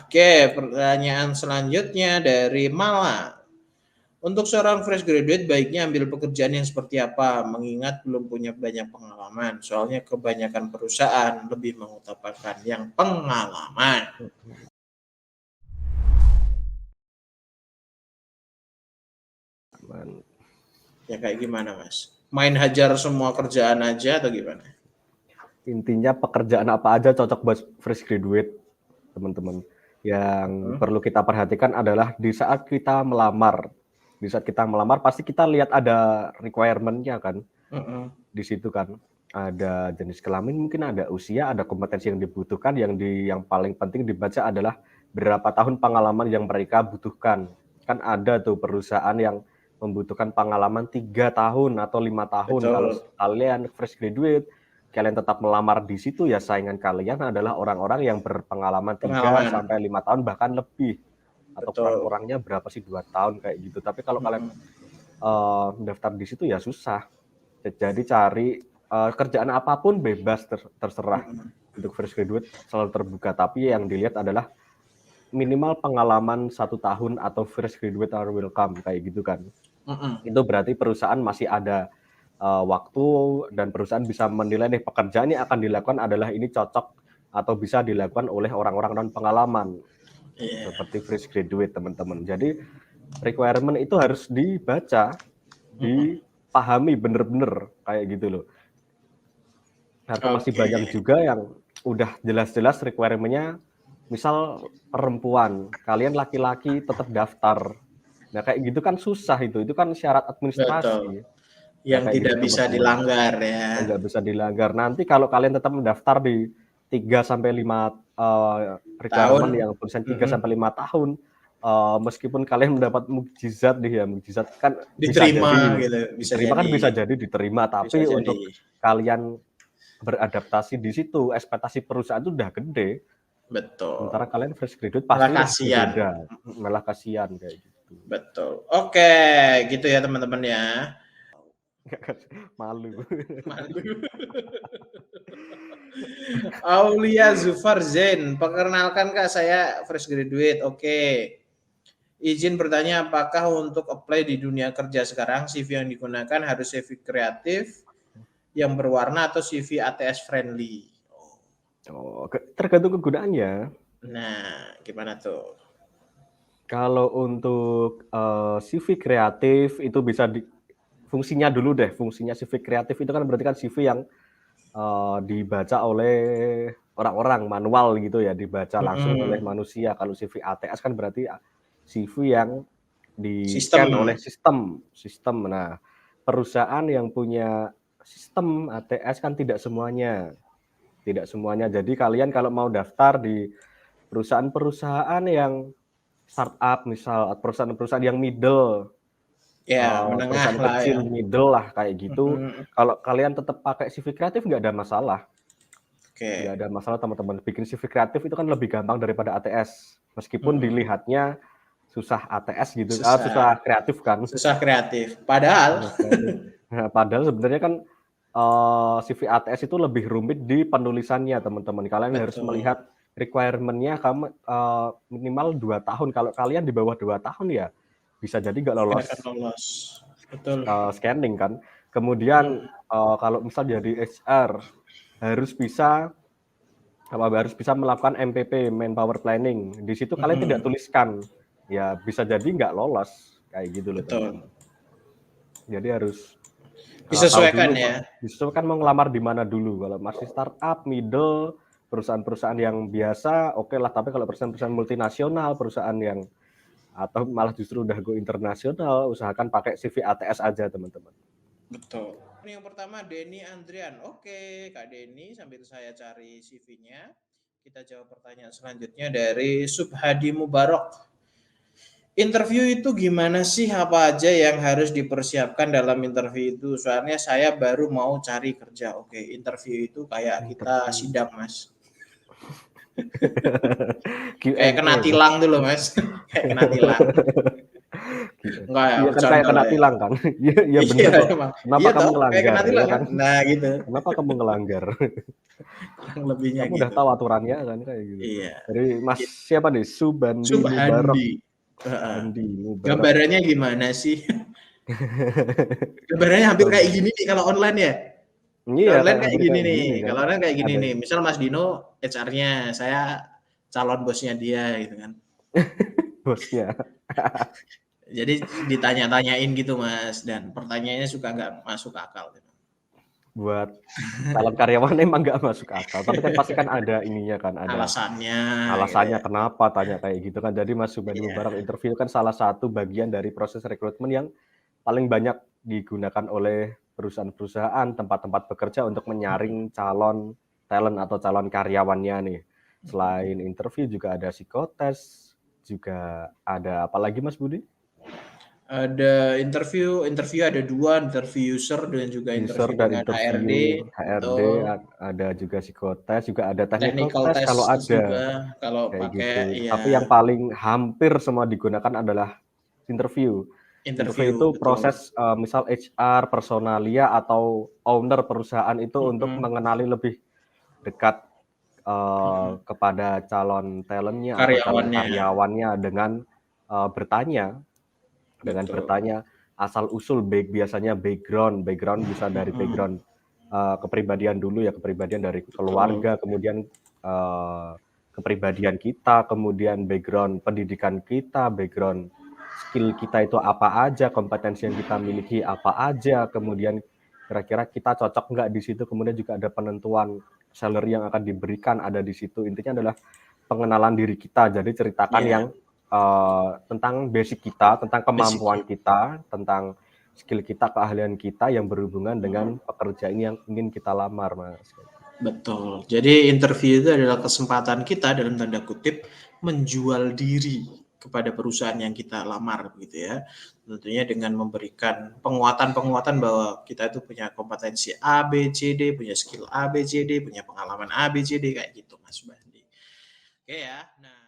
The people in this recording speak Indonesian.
Oke, pertanyaan selanjutnya dari Mala. Untuk seorang fresh graduate baiknya ambil pekerjaan yang seperti apa? Mengingat belum punya banyak pengalaman. Soalnya kebanyakan perusahaan lebih mengutamakan yang pengalaman. Ya kayak gimana, Mas? Main hajar semua kerjaan aja atau gimana? Intinya pekerjaan apa aja cocok buat fresh graduate, teman-teman. Yang perlu kita perhatikan adalah di saat kita melamar. Di saat kita melamar pasti kita lihat ada requirement-nya kan. Di situ kan ada jenis kelamin, mungkin ada usia, ada kompetensi yang dibutuhkan, yang paling penting dibaca adalah berapa tahun pengalaman yang mereka butuhkan. Kan ada tuh perusahaan yang membutuhkan pengalaman 3 tahun atau 5 tahun. Betul. Kalau kalian fresh graduate, kalian tetap melamar di situ, ya saingan kalian adalah orang-orang yang berpengalaman 3 sampai 5 tahun bahkan lebih. Atau kurang-kurangnya berapa sih 2 tahun kayak gitu. Tapi kalau kalian daftar di situ ya susah. Jadi cari kerjaan apapun bebas, terserah. Untuk fresh graduate selalu terbuka, tapi yang dilihat adalah minimal pengalaman 1 tahun atau fresh graduate are welcome kayak gitu kan. Itu berarti perusahaan masih ada waktu dan perusahaan bisa menilai nih pekerjaan yang akan dilakukan adalah ini cocok atau bisa dilakukan oleh orang-orang non pengalaman. Seperti fresh graduate, teman-teman. Jadi requirement itu harus dibaca, dipahami bener-bener kayak gitu loh. Karena masih banyak juga yang udah jelas-jelas requirement-nya, misal perempuan, kalian laki-laki tetap daftar. Nah kayak gitu kan susah itu kan syarat administrasi. Yang nah, tidak gitu, bisa teman-teman. dilanggar ya. Nggak bisa dilanggar. Nanti kalau kalian tetap mendaftar di 3 sampai 5 requirement yang tulisan 3 sampai 5 tahun, meskipun kalian mendapat mukjizat nih ya, mukjizat kan diterima, bisa jadi gitu. diterima kan bisa jadi diterima, tapi untuk kalian beradaptasi di situ, ekspektasi perusahaan itu udah gede. Betul. Sementara kalian fresh graduate pasti beda, malah kasihan kayak gitu. Betul. Oke, gitu ya teman-teman ya. Malu. Aulia Zufar Zain, perkenalkan Kak, saya fresh graduate. Oke. Izin bertanya, apakah untuk apply di dunia kerja sekarang CV yang digunakan harus CV kreatif yang berwarna atau CV ATS friendly? Oh, tergantung kegunaannya. Nah, gimana tuh? Kalau untuk CV kreatif itu bisa fungsinya dulu deh. Fungsinya CV kreatif itu kan berarti kan CV yang dibaca oleh orang-orang manual gitu ya, dibaca langsung oleh manusia. Kalau CV ATS kan berarti CV yang di-scan oleh sistem. Nah, perusahaan yang punya sistem ATS kan tidak semuanya. Jadi kalian kalau mau daftar di perusahaan-perusahaan yang startup, misal perusahaan-perusahaan yang middle, menengah perusahaan lah kecil, ya. middle lah kayak gitu. Kalau kalian tetap pakai CV kreatif nggak ada masalah. Nggak ada masalah, teman-teman. Bikin CV kreatif itu kan lebih gampang daripada ATS. Meskipun dilihatnya susah ATS gitu, susah kreatif kan. Susah kreatif. Padahal sebenarnya kan CV ATS itu lebih rumit di penulisannya, teman-teman. Kalian harus melihat requirement-nya minimal 2 tahun. Kalau kalian di bawah 2 tahun ya bisa jadi nggak lolos. Betul. Scanning kan. Kemudian kalau misal jadi HR harus bisa melakukan MPP, manpower planning. Di situ kalian tidak tuliskan, ya bisa jadi nggak lolos kayak gitu loh, teman-teman. Jadi harus disesuaikan ya. Disesuaikan mau ngelamar di mana dulu. Kalau masih startup, middle, perusahaan-perusahaan yang biasa, oke lah. Tapi kalau perusahaan-perusahaan multinasional, perusahaan yang atau malah justru udah go internasional, usahakan pakai CV ATS aja, teman-teman. Betul. Yang pertama Denny Andrian. Oke, Kak Denny, sambil saya cari CV-nya, kita jawab pertanyaan selanjutnya dari Subhadi Mubarok. Interview itu gimana sih? Apa aja yang harus dipersiapkan dalam interview itu? Soalnya saya baru mau cari kerja. Oke, interview itu kayak kita sidang, Mas. Kayak kena tilang dulu, Mas. Kayak kena tilang. Enggak ya, kan kayak kena tilang kan. Iya benar kok. Kenapa kamu ngelanggar? Nah, gitu. Kenapa kamu ngelanggar? kurang lebihnya Kamu udah gitu. tahu aturannya kan kayak gitu. Iya. Dari Mas siapa nih? Subandi Mubarok. Subhandi. Heeh. Andi Mubarok. Gambarannya gimana sih? Gambarannya hampir kayak Gambar. gini nih kalau online ya. Iya Kalau online kayak kayak hampir gini kayak nih. gini kan. Kalau online kayak gini Ada nih. Misal Mas Dino HR-nya, saya calon bosnya dia gitu kan. bosnya. Jadi ditanya-tanyain gitu Mas, dan pertanyaannya suka nggak masuk akal gitu. Buat calon karyawan emang nggak masuk akal, tapi kan pasti kan ada ininya kan, ada Alasannya gitu alasannya ya. kenapa tanya kayak gitu kan. Jadi Mas Subandi Mubarok Iya. interview kan salah satu bagian dari proses rekrutmen yang paling banyak digunakan oleh perusahaan-perusahaan, tempat-tempat bekerja untuk menyaring calon talent atau calon karyawannya nih. Selain interview juga ada psikotes, juga ada apa lagi Mas Budi? Ada interview ada 2, interview user dan juga User interview dan dengan HRD, interview HRD, betul. ada juga psikotes, juga ada technical Technical test kalau test ada, juga kalau kayak pakai gitu. Tapi yang ya paling hampir semua digunakan adalah interview. Interview interview, itu betul. proses misal HR, personalia atau owner perusahaan itu untuk Mhm, mengenali lebih dekat mhm. kepada calon talent-nya atau calon Karyawannya, karyawannya dengan bertanya betul. asal-usul biasanya background bisa dari Mhm, background kepribadian dulu ya, kepribadian dari betul. keluarga, kemudian kepribadian kita, kemudian background pendidikan kita, background skill kita itu apa aja, kompetensi yang kita miliki apa aja, kemudian kira-kira kita cocok nggak di situ, kemudian juga ada penentuan salary yang akan diberikan ada di situ. Intinya adalah pengenalan diri kita, jadi ceritakan Iya, yang tentang basic kita, tentang kemampuan basic-nya. kita, tentang skill kita, keahlian kita yang berhubungan Mhm, dengan pekerjaan yang ingin kita lamar, Mas. betul. Jadi interview itu adalah kesempatan kita dalam tanda kutip menjual diri kepada perusahaan yang kita lamar gitu ya. Tentunya dengan memberikan penguatan-penguatan bahwa kita itu punya kompetensi A, B, C, D, punya skill A, B, C, D, punya pengalaman A, B, C, D kayak gitu Mas Bandi. Oke ya. Nah,